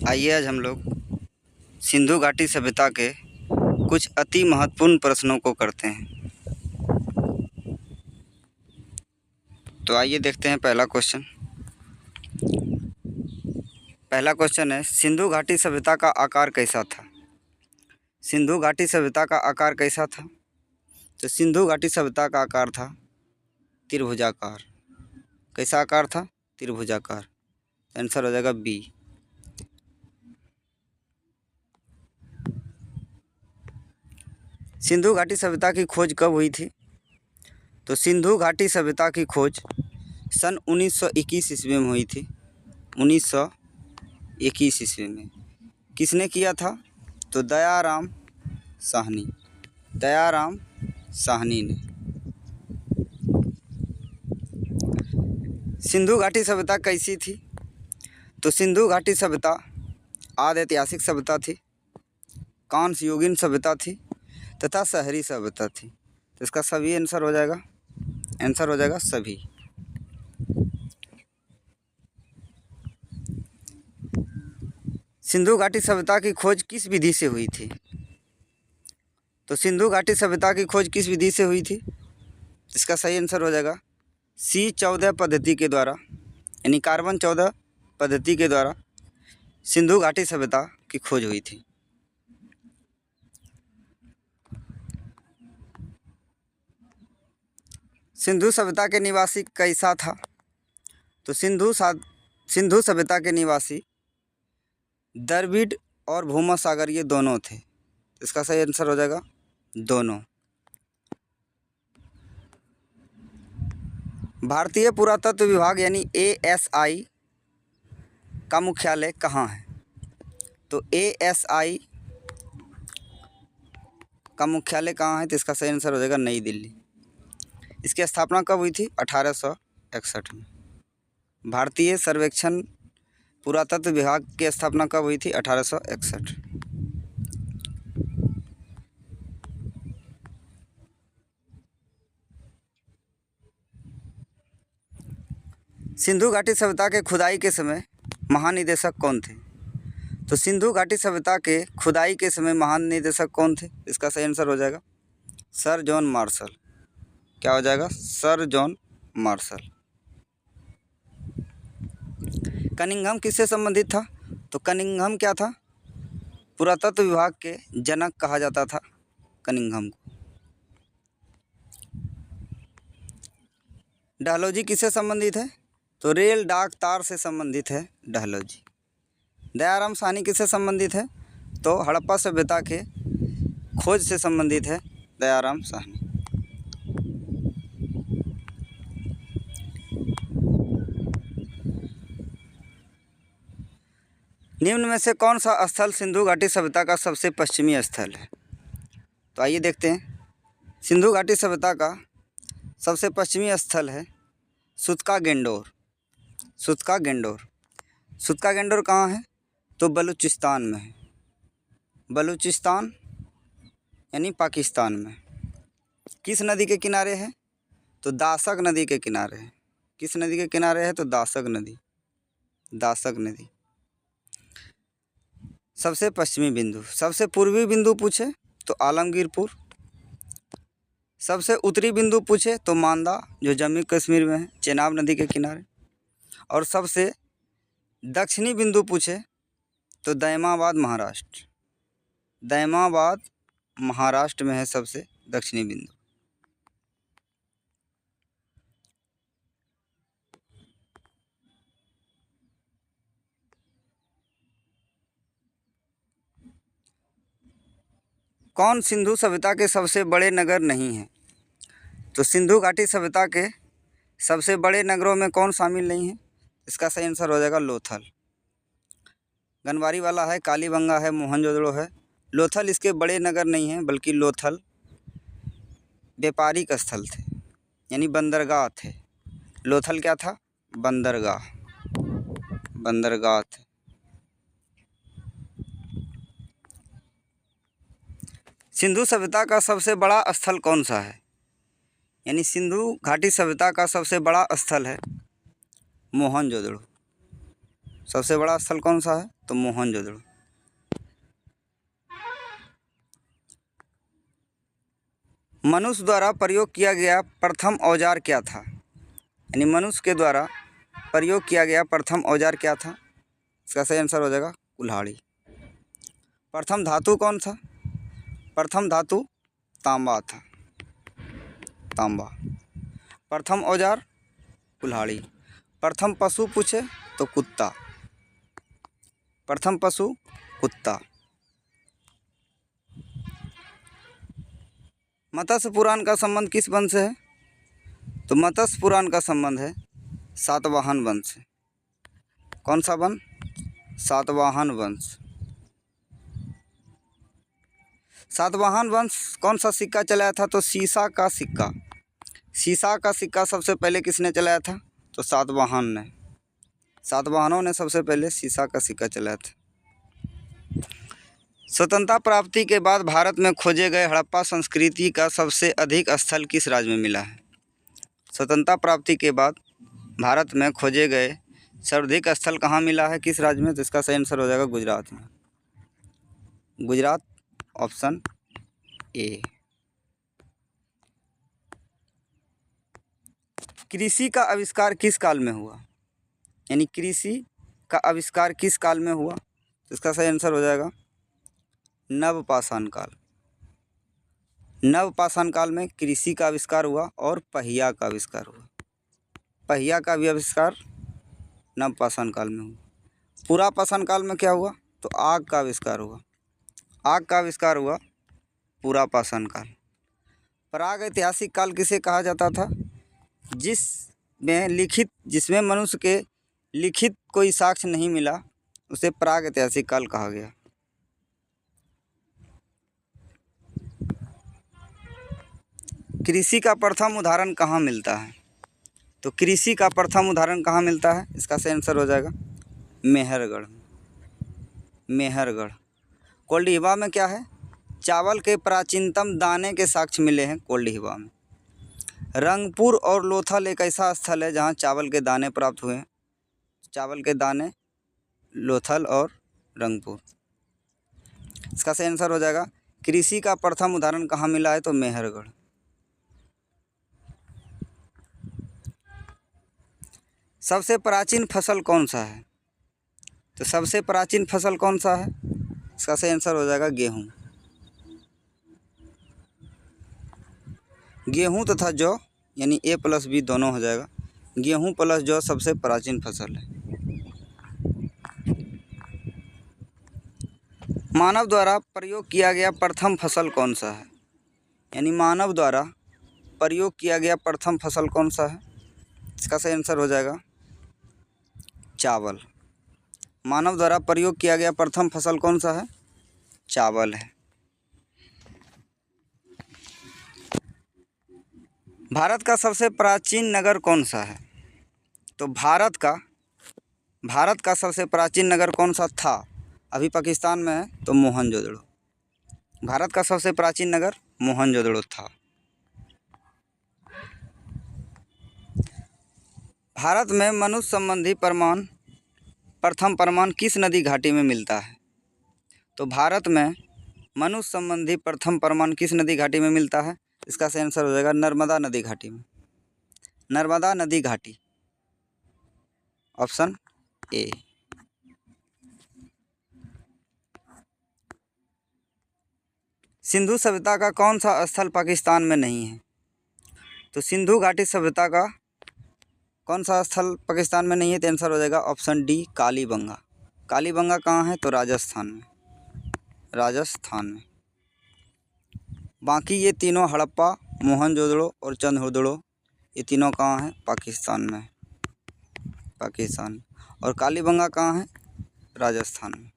आइए आज हम लोग सिंधु घाटी सभ्यता के कुछ अति महत्वपूर्ण प्रश्नों को करते हैं। तो आइए देखते हैं पहला क्वेश्चन। पहला क्वेश्चन है, सिंधु घाटी सभ्यता का आकार कैसा था? सिंधु घाटी सभ्यता का आकार कैसा था? तो सिंधु घाटी सभ्यता का आकार था त्रिभुजाकार। कैसा आकार था? त्रिभुजाकार। आंसर हो जाएगा बी। सिंधु घाटी सभ्यता की खोज कब हुई थी? तो सिंधु घाटी सभ्यता की खोज सन 1921 ईस्वी में हुई थी। 1921 ईस्वी में। किसने किया था? तो दयाराम साहनी। दयाराम साहनी ने। सिंधु घाटी सभ्यता कैसी थी? तो सिंधु घाटी सभ्यता आदि ऐतिहासिक सभ्यता थी, कांस्य युगीन सभ्यता थी तथा शहरी सभ्यता थी। तो इसका सभी आंसर हो जाएगा। आंसर हो जाएगा सभी। सिंधु घाटी सभ्यता की खोज किस विधि से हुई थी? तो सिंधु घाटी सभ्यता की खोज किस विधि से हुई थी? इसका सही आंसर हो जाएगा C14 पद्धति के द्वारा, यानी कार्बन 14 पद्धति के द्वारा सिंधु घाटी सभ्यता की खोज हुई थी। सिंधु सभ्यता के निवासी कैसा था? तो सिंधु सभ्यता के निवासी द्रविड़ और भूमध्यसागर ये दोनों थे। इसका सही आंसर हो जाएगा दोनों। भारतीय पुरातत्व विभाग यानी ASI का मुख्यालय कहाँ है? तो ASI का मुख्यालय कहाँ है? तो इसका सही आंसर हो जाएगा नई दिल्ली। इसकी स्थापना कब हुई थी? 1861 में। भारतीय सर्वेक्षण पुरातत्व विभाग की स्थापना कब हुई थी? 1861। सिंधु घाटी सभ्यता के खुदाई के समय महानिदेशक कौन थे? तो सिंधु घाटी सभ्यता के खुदाई के समय महानिदेशक कौन थे? इसका सही आंसर हो जाएगा सर जॉन मार्शल। क्या हो जाएगा? Sir John Marshall. कनिंघम किससे संबंधित था? तो कनिंघम क्या था? पुरातत्व विभाग के जनक कहा जाता था कनिंघम को। डलहौजी किससे संबंधित है? तो रेल डाक तार से संबंधित है डलहौजी। दयाराम साहनी किससे संबंधित है? तो हड़प्पा सभ्यता के खोज से संबंधित है दयाराम साहनी। निम्न में से कौन सा स्थल सिंधु घाटी सभ्यता का सबसे पश्चिमी स्थल है? तो आइए देखते हैं। सिंधु घाटी सभ्यता का सबसे पश्चिमी स्थल है सुत्का गेंडोर। सुत्का गेंडोर। सुत्का गेंडोर कहाँ है? तो बलूचिस्तान में है। बलूचिस्तान यानी पाकिस्तान में। किस नदी के किनारे है? तो दासक नदी के किनारे है। किस नदी के किनारे है? तो दासक नदी। दासक नदी। सबसे पश्चिमी बिंदु। सबसे पूर्वी बिंदु पूछे तो आलमगीरपुर। सबसे उत्तरी बिंदु पूछे तो मांदा, जो जम्मू कश्मीर में है, चेनाब नदी के किनारे। और सबसे दक्षिणी बिंदु पूछे तो दैमाबाद महाराष्ट्र। दैमाबाद महाराष्ट्र में है सबसे दक्षिणी बिंदु। कौन सिंधु सभ्यता के सबसे बड़े नगर नहीं है? तो सिंधु घाटी सभ्यता के सबसे बड़े नगरों में कौन शामिल नहीं है? इसका सही आंसर हो जाएगा लोथल। गनवारी वाला है, कालीबंगा है, मोहनजोदड़ो है। लोथल इसके बड़े नगर नहीं हैं, बल्कि लोथल व्यापारिक स्थल थे, यानी बंदरगाह थे। लोथल क्या था? बंदरगाह। बंदरगाह थे। सिंधु सभ्यता का सबसे बड़ा स्थल कौन सा है? यानी सिंधु घाटी सभ्यता का सबसे बड़ा स्थल है मोहनजोदड़ो। सबसे बड़ा स्थल कौन सा है? तो मोहनजोदड़ो। मनुष्य द्वारा प्रयोग किया गया प्रथम औजार क्या था? यानी मनुष्य के द्वारा प्रयोग किया गया प्रथम औजार क्या था? इसका सही आंसर हो जाएगा कुल्हाड़ी। प्रथम धातु कौन था? प्रथम धातु तांबा था, तांबा। प्रथम औजार कुल्हाड़ी। प्रथम पशु पूछे तो कुत्ता, प्रथम पशु कुत्ता। मत्स्य पुराण का संबंध किस वन से है? तो मत्स्य पुराण का संबंध है सातवाहन वंश से। कौन सा वन? सातवाहन वंश। सातवाहन वंश कौन सा सिक्का चलाया था? तो सीसा का सिक्का। सीसा का सिक्का सबसे पहले किसने चलाया था? तो सातवाहन ने। सातवाहनों ने सबसे पहले सीसा का सिक्का चलाया था। स्वतंत्रता प्राप्ति के बाद भारत में खोजे गए हड़प्पा संस्कृति का सबसे अधिक स्थल किस राज्य में मिला है? स्वतंत्रता प्राप्ति के बाद भारत में खोजे गए सर्वाधिक स्थल कहाँ मिला है, किस राज्य में? तो इसका सही आंसर हो जाएगा गुजरात में। Gujarat, option A. कृषि का आविष्कार किस काल में हुआ? यानी कृषि का आविष्कार किस काल में हुआ? तो इसका सही आंसर हो जाएगा नवपाषाण काल। नवपाषाण काल में कृषि का आविष्कार हुआ और पहिया का आविष्कार हुआ। पहिया का भी आविष्कार नवपाषाण काल में हुआ। पुरापाषाण काल में क्या हुआ? तो आग का आविष्कार हुआ। आग का आविष्कार हुआ पुरापाषाण काल। प्रागैतिहासिक काल किसे कहा जाता था? जिसमें मनुष्य के लिखित कोई साक्ष्य नहीं मिला, उसे प्रागैतिहासिक काल कहा गया। कृषि का प्रथम उदाहरण कहाँ मिलता है? तो कृषि का प्रथम उदाहरण कहाँ मिलता है? इसका सही आंसर हो जाएगा मेहरगढ़। मेहरगढ़। कोल्डीहिवा में क्या है? चावल के प्राचीनतम दाने के साक्ष्य मिले हैं कोल्डीहिवा में। रंगपुर और लोथल एक ऐसा स्थल है जहाँ चावल के दाने प्राप्त हुए हैं। चावल के दाने लोथल और रंगपुर। इसका सही आंसर हो जाएगा कृषि का प्रथम उदाहरण कहाँ मिला है? तो मेहरगढ़। सबसे प्राचीन फसल कौन सा है? तो सबसे प्राचीन फसल कौन सा है? इसका सही आंसर हो जाएगा गेहूँ। गेहूँ तथा जौ, यानी ए प्लस बी दोनों हो जाएगा। गेहूँ प्लस जौ सबसे प्राचीन फसल है। मानव द्वारा प्रयोग किया गया प्रथम फसल कौन सा है? यानी मानव द्वारा प्रयोग किया गया प्रथम फसल कौन सा है? इसका सही आंसर हो जाएगा चावल। मानव द्वारा प्रयोग किया गया प्रथम फसल कौन सा है? चावल है। भारत का सबसे प्राचीन नगर कौन सा है? तो भारत का सबसे प्राचीन नगर कौन सा था? अभी पाकिस्तान में है, तो मोहनजोदड़ो। भारत का सबसे प्राचीन नगर मोहनजोदड़ो था। भारत में मनुष्य संबंधी प्रथम प्रमाण किस नदी घाटी में मिलता है? तो भारत में मनुष्य संबंधी प्रथम प्रमाण किस नदी घाटी में मिलता है? इसका सही आंसर हो जाएगा नर्मदा नदी घाटी में। नर्मदा नदी घाटी, ऑप्शन ए। सिंधु सभ्यता का कौन सा स्थल पाकिस्तान में नहीं है? तो सिंधु घाटी सभ्यता का कौन सा स्थल पाकिस्तान में नहीं है? तो आंसर हो जाएगा ऑप्शन डी कालीबंगा। कालीबंगा कहाँ है? तो राजस्थान में। राजस्थान में। बाकी ये तीनों हड़प्पा, मोहनजोदड़ो और चंद्रहुदड़ो, ये तीनों कहाँ हैं? पाकिस्तान में। पाकिस्तान। और कालीबंगा कहाँ है? राजस्थान में।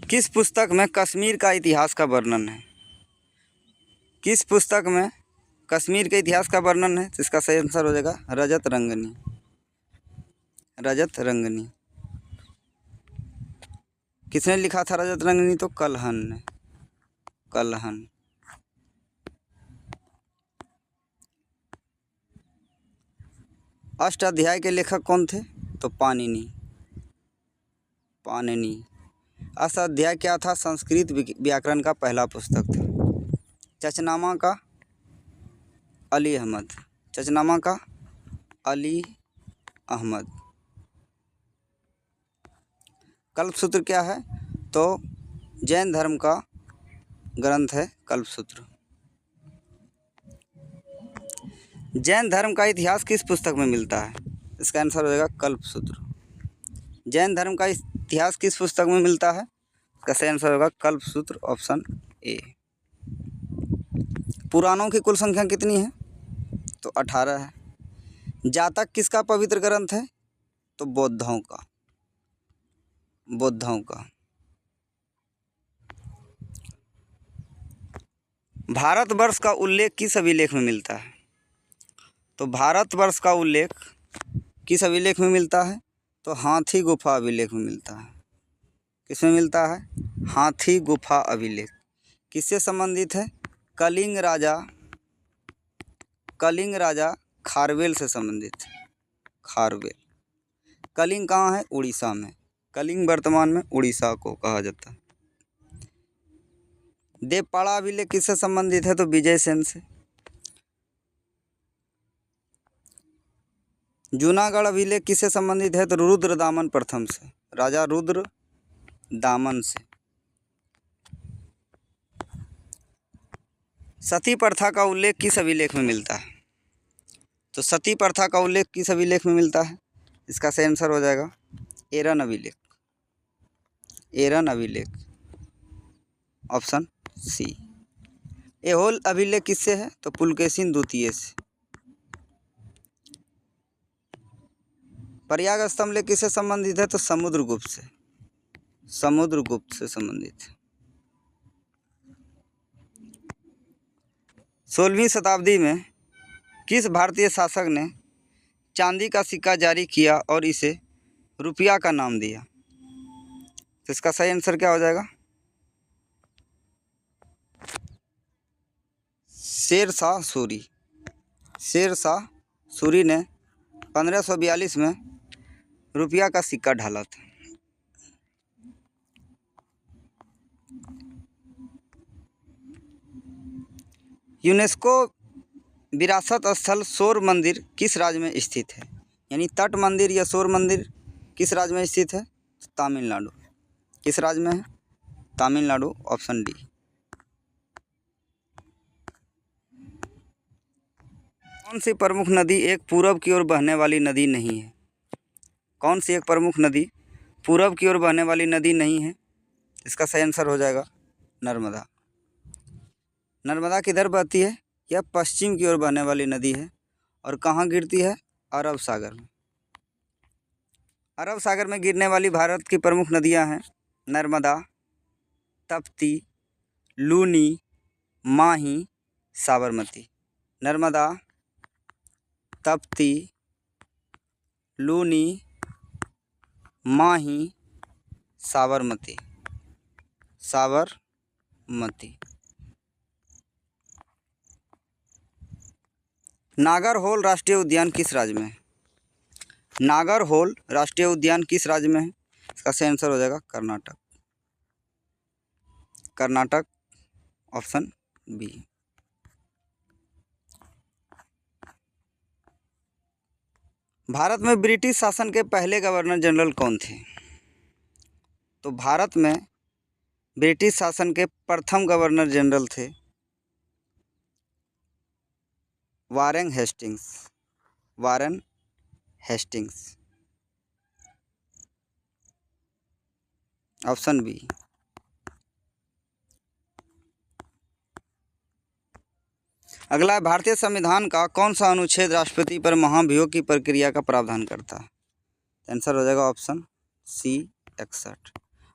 किस पुस्तक में कश्मीर का इतिहास का वर्णन है? किस पुस्तक में कश्मीर के इतिहास का वर्णन है? तो इसका सही आंसर हो जाएगा रजत रंगनी। रजत रंगनी। किसने लिखा था रजत रंगनी? तो कल्हण ने। कल्हण। अष्टाध्याय के लेखक कौन थे? तो पाणिनि। अष्टाध्याय क्या था? संस्कृत व्याकरण का पहला पुस्तक था। चचनामा का अली अहमद। कल्पसूत्र क्या है? तो जैन धर्म का ग्रंथ है कल्पसूत्र। जैन धर्म का इतिहास किस पुस्तक में मिलता है? इसका आंसर हो जाएगा कल्पसूत्र। जैन धर्म का इतिहास किस पुस्तक में मिलता है? इसका सही आंसर होगा कल्पसूत्र, ऑप्शन ए। पुराणों की कुल संख्या कितनी है? तो 18 है। जातक किसका पवित्र ग्रंथ है? तो बौद्धों का। भारतवर्ष का उल्लेख किस अभिलेख में मिलता है? तो भारतवर्ष का उल्लेख किस अभिलेख में मिलता है? तो हाथी गुफा अभिलेख में मिलता है। किस में मिलता है? हाथी गुफा अभिलेख। किससे संबंधित है? कलिंग राजा खारवेल से संबंधित है। खारवेल। कलिंग कहाँ है? उड़ीसा में। कलिंग वर्तमान में उड़ीसा को कहा जाता है। देवपाड़ा अभिलेख किससे संबंधित है? तो विजय सेन से। जूनागढ़ अभिलेख किससे संबंधित है? तो रुद्रदामन प्रथम से, राजा रुद्रदामन से। सती प्रथा का उल्लेख किस अभिलेख में मिलता है? तो सती प्रथा का उल्लेख किस अभिलेख में मिलता है? इसका सही आंसर हो जाएगा एरन अभिलेख, ऑप्शन सी। एहोल अभिलेख किससे है? तो पुलकेशिन द्वितीय से। प्रयाग स्तंभलेख किससे संबंधित है? तो समुद्रगुप्त से संबंधित है। 16वीं शताब्दी में किस भारतीय शासक ने चांदी का सिक्का जारी किया और इसे रुपया का नाम दिया? तो इसका सही आंसर क्या हो जाएगा? शेरशाह सूरी ने 1542 में रुपया का सिक्का ढाला था। यूनेस्को विरासत स्थल सौर मंदिर किस राज्य में स्थित है? यानी तट मंदिर या सौर मंदिर किस राज्य में स्थित है? तमिलनाडु। किस राज्य में है? Tamil Nadu, option D. कौन सी प्रमुख नदी एक पूरब की ओर बहने वाली नदी नहीं है? कौन सी एक प्रमुख नदी पूरब की ओर बहने वाली नदी नहीं है? इसका सही आंसर हो जाएगा नर्मदा। नर्मदा किधर बहती है? यह पश्चिम की ओर बहने वाली नदी है और कहाँ गिरती है? अरब सागर में। अरब सागर में गिरने वाली भारत की प्रमुख नदियाँ हैं नर्मदा, तप्ती, लूनी, माही, साबरमती। नर्मदा, तप्ती, लूनी, माही, साबरमती। नागरहोल राष्ट्रीय उद्यान किस राज्य में है? नागरहोल राष्ट्रीय उद्यान किस राज्य में है? इसका सही आंसर हो जाएगा कर्नाटक, ऑप्शन बी। भारत में ब्रिटिश शासन के पहले गवर्नर जनरल कौन थे? तो भारत में ब्रिटिश शासन के प्रथम गवर्नर जनरल थे वारेन हेस्टिंग्स, ऑप्शन बी। अगला, भारतीय संविधान का कौन सा अनुच्छेद राष्ट्रपति पर महाभियोग की प्रक्रिया का प्रावधान करता है? आंसर हो जाएगा ऑप्शन सी 61।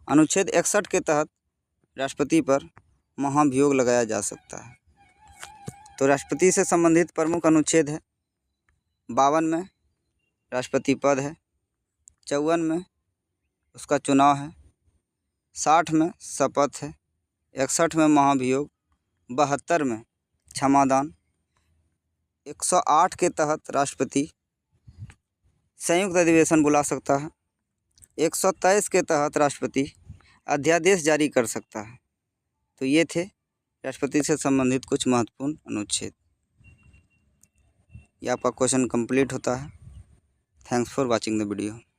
अनुच्छेद 61 के तहत राष्ट्रपति पर महाभियोग लगाया जा सकता है। तो राष्ट्रपति से संबंधित प्रमुख अनुच्छेद है 52 में राष्ट्रपति पद है, 54 में उसका चुनाव है, 60 में शपथ है, 61 में महाभियोग, 72 में क्षमादान, 108 के तहत राष्ट्रपति संयुक्त अधिवेशन बुला सकता है। 123 के तहत राष्ट्रपति अध्यादेश जारी कर सकता है। तो ये थे राष्ट्रपति से संबंधित कुछ महत्वपूर्ण अनुच्छेद। ये आपका क्वेश्चन कंप्लीट होता है। Thanks for watching the video.